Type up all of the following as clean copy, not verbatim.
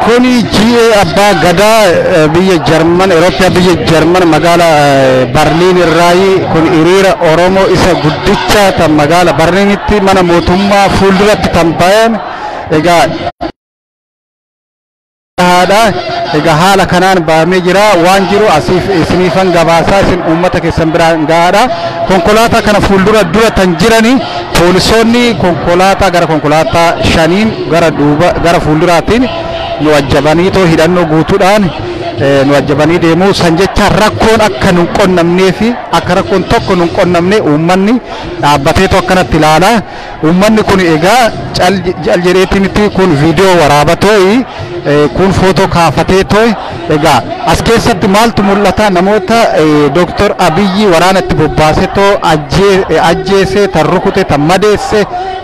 kuni GA abbaa gadaa biyya Jarman Euroopiyaa biyya Jarman magaala Berliin irraayi kun hiriira Oromoo isa guddicha tan magaala Berliinitti mana mootummaa fuulduratti tan ba'een egaa haala kanaan baamee jira waan jiru asiif isiniifan gabaasaa isin uummata keessan biraan gaadha konkolaataa kana fuuldura dura tan jirani poolisoonni konkolaataa gara konkolaataa shaniin gara fuulduraatiin nu wajjabanii too hidhannoo guutuudhaan nu wajjabanii deemuu san jecha rakkoon akka nun qonnamnee fi akka rakkoon tokko nun qonnamne uummanni dhaabbatee too akkanatti ilaala uummanni kun egaa cal jedheetinitti kun viidiyoo waraabatoo kun footoo kaafatee too egaa as keessatti maaltu mul'ata namoota Dr. Abiyyi waraana itti bobbaasee too ajjeesee tan rukute tan madeesse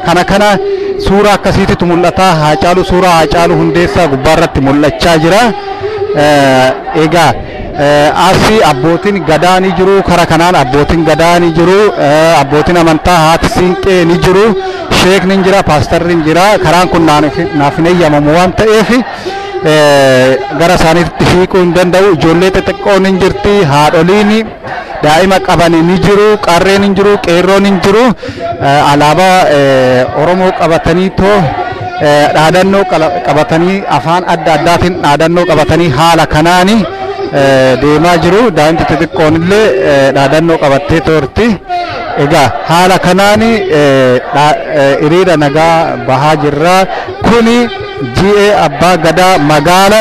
kana suuraa akkasiitu mul'ata Haacaaluu suuraa Haacaaluu Hundeessaa gubbaarratti mul'achaa jira egaa asii abbootiin gadaa ni jiru kara kanaan abbootiin gadaa ni jiru abbootiin amantaa haati siinqee ni jiru sheek ni jira paastarri ni jira karaan kun naaf hin eeyyamamu waan ta'eef gara isaaniitti hiiquu hin danda'u ijoollee xixiqqoon ni jirti haadholiin daa'ima qaban ni jiru qarreen ni jiru qeerroon ni jiru alaabaa Oromoo qabatanii too dhaadannoo qabatanii afaan adda addaatiin dhaadannoo qabatanii haala kanaani deemaa jiru daa'imti xixiqqoon illee dhaadannoo qabattee turti egaa haala kanaani hiriira nagaa bahaa jirra kuni GA abbaa gadaa magaala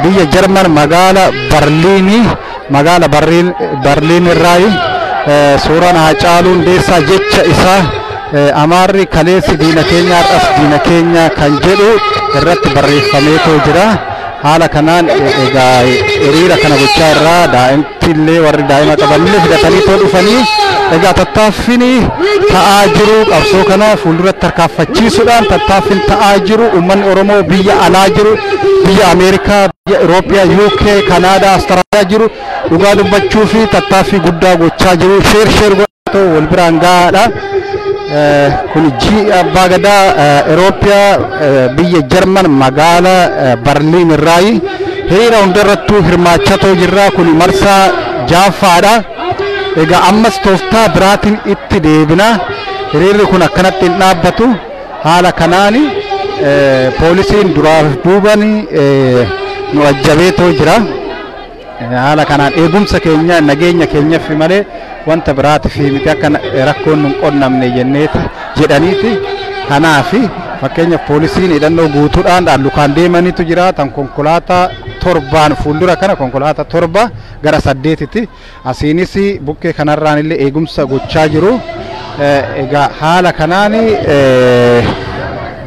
biyya Jarman magaala Berliin irraayi suuraan Haacaaluu Hundeessaa jecha isaa Amaarri kaleessi diina keenya har'as diina keenya kan jedhu irratti barreeffameetoo jira haala kanaan egaa hiriira kana gochaa irraa daa'imti illee warri daa'ima qabanillee fidatanii too dhufanii egaa tattaaffiin ta'aa jiru qabsoo kana fuulduratti tarkaanfachiisuudhaan tattaaffiin ta'aa jiru uummanni Oromoo biyya alaa jiru biyya Ameerikaa biyya Euroopiyaa UK Kanaadaa Awustiraaliyaa jiru dhugaa dubbachuu fi tattaaffii guddaa gochaa jiru sheer godhatoo wal biraan gahaadha. kun GA abbaa gadaa Euroopiyaa biyya Jarman magaala Berliin irraayi hiriira hundarrattuu hirmaachatoo jirra kun marsaa jaffaadha egaa ammas tooftaa biraatiin itti deebina hiriirri kun akkanatti hin dhaabbatu haala kanaani poolisiin duraaf duubani nu ajjabeetoo jira haala kanaan eegumsa keenya nageenya keenyaaf malee wanta biraatiif miti akka rakkoon nun qonnamne jenneeti jedhaniiti kanaaf fakkeenya poolisiin hidhannoo guutuudhaan dhaallukaan deemaniitu jira tan konkolaataa torbaan fuuldura kana konkolaataa torba gara 8tti asiinis bukkee kanarraan illee eegumsa gochaa jiru egaa haala kanaan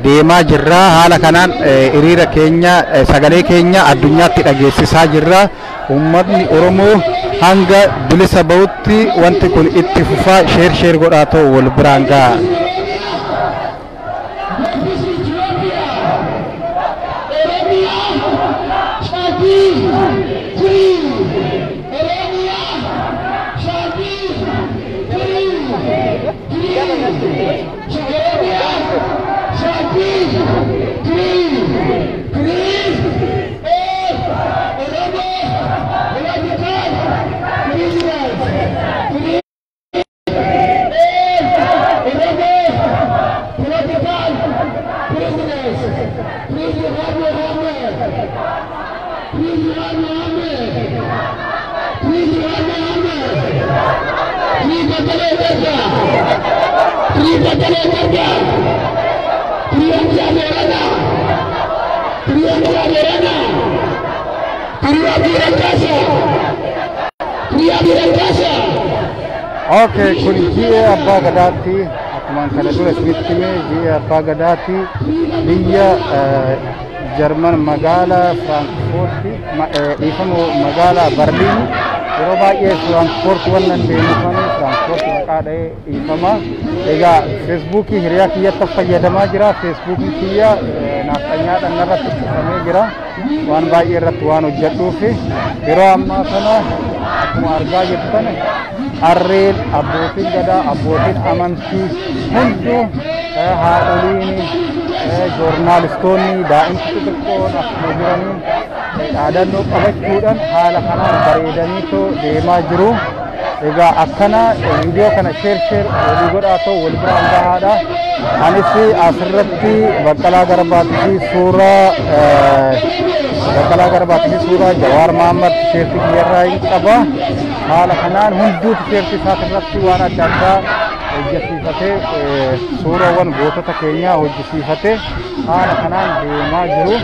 deemaa jirra haala kanaan hiriira keenya sagalee keenya addunyaatti dhageessisaa jirra ummatni Oromoo hanga bilisa ba'utti wanti kun itti fufaa sheer godhaatoo wal biraan ga'a. Okay, kun GA abbaa gadaatti akkuma kana dura isinitti hime GA abbaa gadaatti biyya Jarman magaala Frankfurt dhiifama magaala Berliin yeroo baay'ee Frankfurt wannan deemufanii Frankfurt maqaa dha'ee dhiifama egaa feesbuukii hiriyaa kiyyatti fayyadamaa jira feesbuukii kiyya naafxanyaadhaan irratti cufamee jira waan baay'ee irratti waan hojjedhuufi yeroo ammaa kana akkuma argaa jirtan harreen abbootiin gadaa abbootiin amantii hunduu haadholiin joornaalistoonni daa'imti xixiqqoon akkuma jiranii dhaadannoo qabachuudhaan haala kanaan bareedaniitoo deemaa jiru. Egaa akkana viidiyoo kana sheer walii godhaa ta'u wal biraan gahaadha. Anis asirratti Baqqalaa Garbaatii fi suuraa Jawaar Mohammad tisheertii biyyarraa hin qaba. Haala kanaan hunduu tisheertii isaatiirratti waan adda addaa hojjesiifatee suuraawwan gootota keenyaa hojjesiifatee haala kanaan deemaa jiru.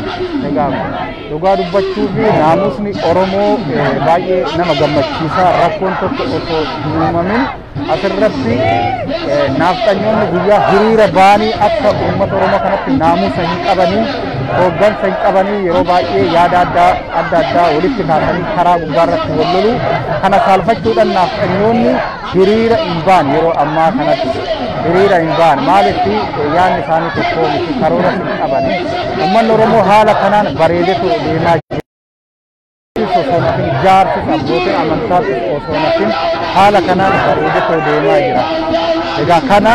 Egaa dhugaa dubbachuu fi naamusni Oromoo baay'ee nama gammachiisa. Rakkoon tokko osoo hin uumamin asirratti naaftanyyoonni guyyaa hiriira ba'anii akka uummata Oromoo kanatti naamusa hin qabanii hooggansa hin qabanii yeroo baay'ee yaada adda addaa walitti kaasanii karaa gubbaarratti wal lolu kana saalfachuudhaan naaftanyyoonni hiriira hin ba'an yeroo ammaa kanatti hiriira hin ba'an maaliif yaadni isaanii tokko miti karoora hin qaban. Uummanni Oromoo haala kanaan bareedetu deemaa jira. Osoo natin jaarsis abbootiin amantaas osoo natin haala kanaan bareedetu deemaa jira. Egaa kana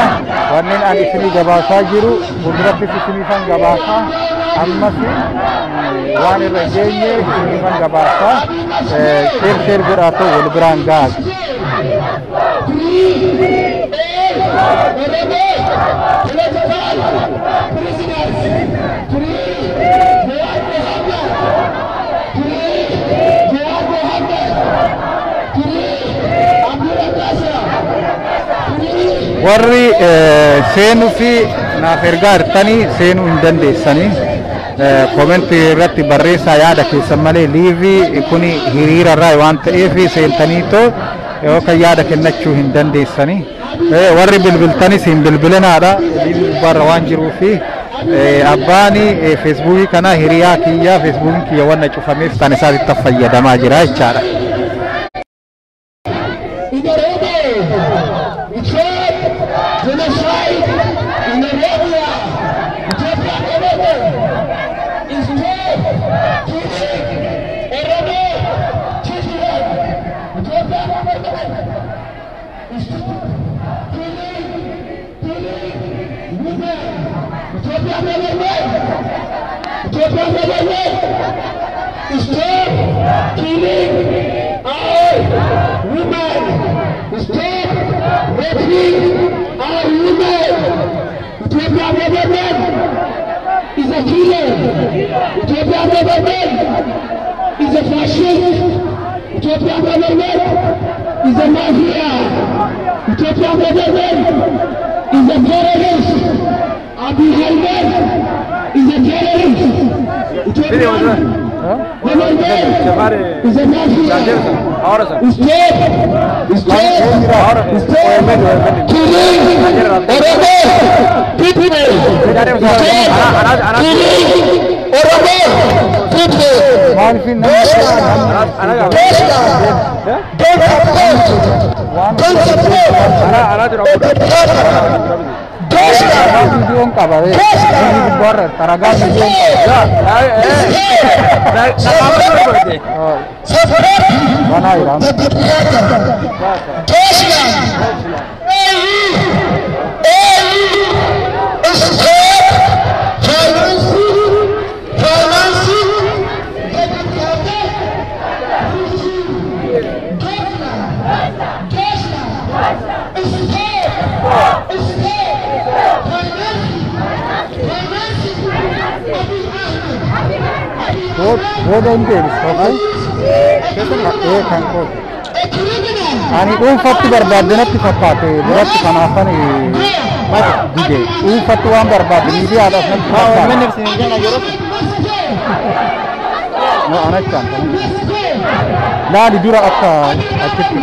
wanneen ani isinii gabaasaa jiru fuuldurattis isiniifan gabaasaa ammas waan irra hin geenye isiniifan gabaasaa sheer godhaa ta'u wal biraan gahaa. Warri seenuu fi naaf ergaa hirtanii seenuu hin dandeessanii komentii irratti barreessaa yaada keessan malee liivii kun hiriira irraa waan ta'eef seentaniitoo yookaan yaada kennachuu hin dandeessanii. Warri bilbiltanis hin bilbilinaadha liivii gubbaarra waan jiruufi abbaani feesbuukii kana hiriyaa kiyyaa feesbuukiin kiyya wanna cufameef tan isaatti fayyadamaa jira jechaadha. Ani dhuunfatti barbaaddanatti fakkaate biratti kanaafan dide dhuunfatti waan barbaadde miidiyaadhaaf natti fakkaate. Laali dura akka achitti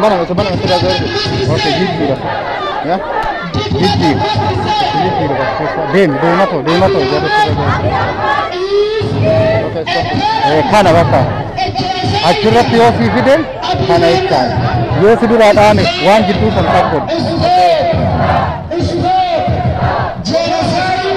mana sebenarnya sudah jadi. Oke, gitu ya. Gitu. Dem atau jadi sudah. Oke, stop. Kana apa? Akhirnya POV video kana ikan. Yo sudah ada nih, wan gitu takut. Genocide,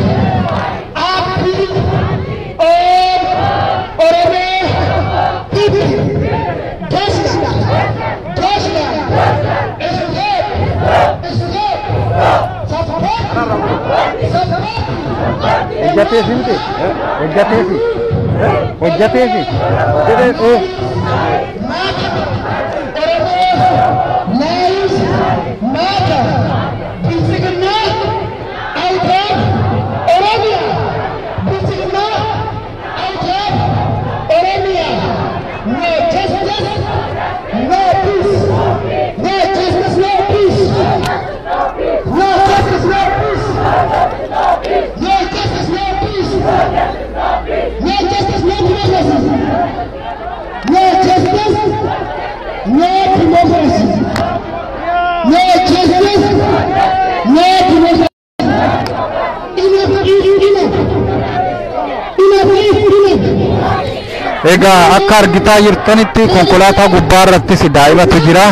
Ega akka argitaa jirtanitti konkolaataa gubbaarratti daa'imatu jira.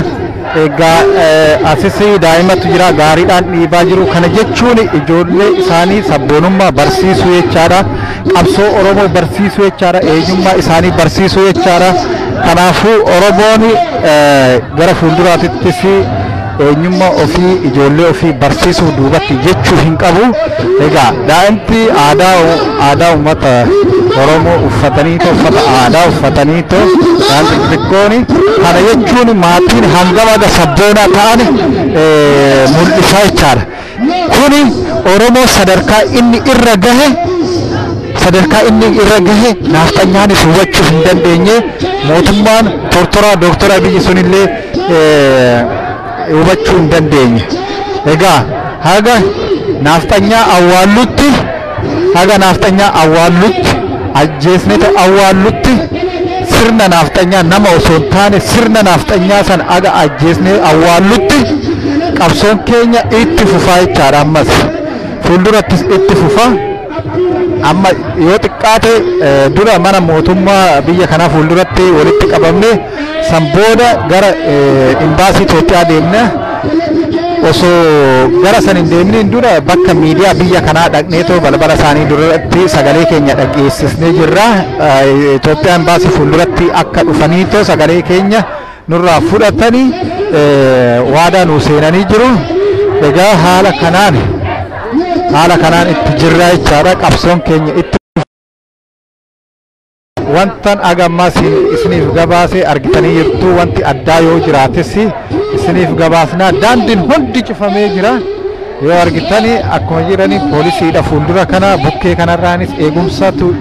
Ega asisi daa'imatu jira gaariidhaan dhiibaa jiru. Kana jechuun ijoollee isaanii sabboonummaa barsiisuu jechaadha. Qabsoo Oromoo barsiisuu jechaadha. Eenyummaa isaanii barsiisuu jechaadha. Kanaafuu Oromoon gara fuulduraattis eenyummaa ofii ijoollee ofii barsiisuuf duubatti jechuu hin qabu. Egaa daa'imti aadaa uummata Oromoo uffatanii uffata aadaa uffatanii daa'imti xixiqqoon kana jechuun maatiin hangama sabboonaa ta'an mul'isaa jechaadha. Kuni Oromoo sadarkaa inni irra gahe naaftanyaanis hubachuu hin dandeenye mootummaan tortoraa Dooktor Abiyyi sunillee hubachuu hin dandeenye. Egaa haga naaftanyaa awwaallutti ajjeesnete awwaallutti sirna naaftanyaa nama osoo hin taane sirna naaftanyaa san aga ajjeesnee awwaallutti qabsoon keenya itti fufaa jechaadha. Ammas fuuldurattis itti fufaa. Amma yoo xiqqaate dura mana mootummaa biyya kanaa fuulduratti walitti qabamne san booda gara imbaasii Itoophiyaa deemne osoo gara san hin deemne dura bakka miidiyaa biyya kanaa dhaqneetoo balbala isaanii duratti sagalee keenya dhageessisnee jirra. Itoophiyaa imbaasii fuulduratti akka dhufaniitoo sagalee keenya nurraa fudhatanii waadaa nuu seenanii jiru. Egaa haala kanaan itti jirra jechaadha. Qabsoon keenya itti wantan agammas isiniif gabaasee argitanii jirtu. Wanti addaa yoo jiraates isiniif gabaasnaa. Daandiin hundi cufamee jira yoo argitanii akkuma jiranii poolisiidha fuuldura kana bukkee kanarraanis eegumsatu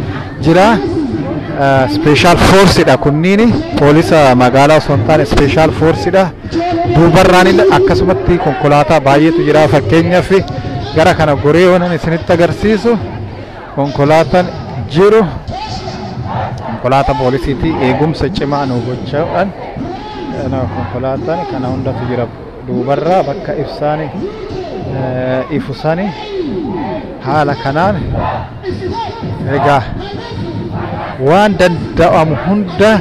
jira. Special forceidha kunniin poolisa magaalaa osoo hin taane special forceidha. Duubarraan akkasumatti konkolaataa baay'eetu jira. Fakkeenyaaf gara kana goree waan isinitti agarsiisu konkolaataan jiru konkolaataa poolisiitii eegumsa cimaa nu gochuudhaan konkolaataan kana hundatu jira duubarraa bakka ibsaanii ifusanii haala kanaan egaa waan danda'amu hunda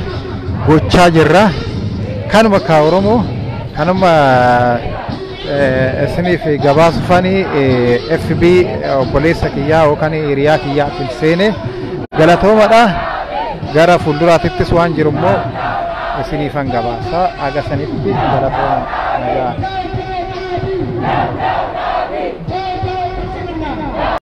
gochaa jirra. Kanuma kaa Oromoo kanuma isiniif gabaasufanii FB obboleessa kiyyaa yookaan hiriyaa kiyyaa filseene galatoomadha. Gara fuulduraattis waan jiru immoo isiniifan gabaasa agasanitti galatooma.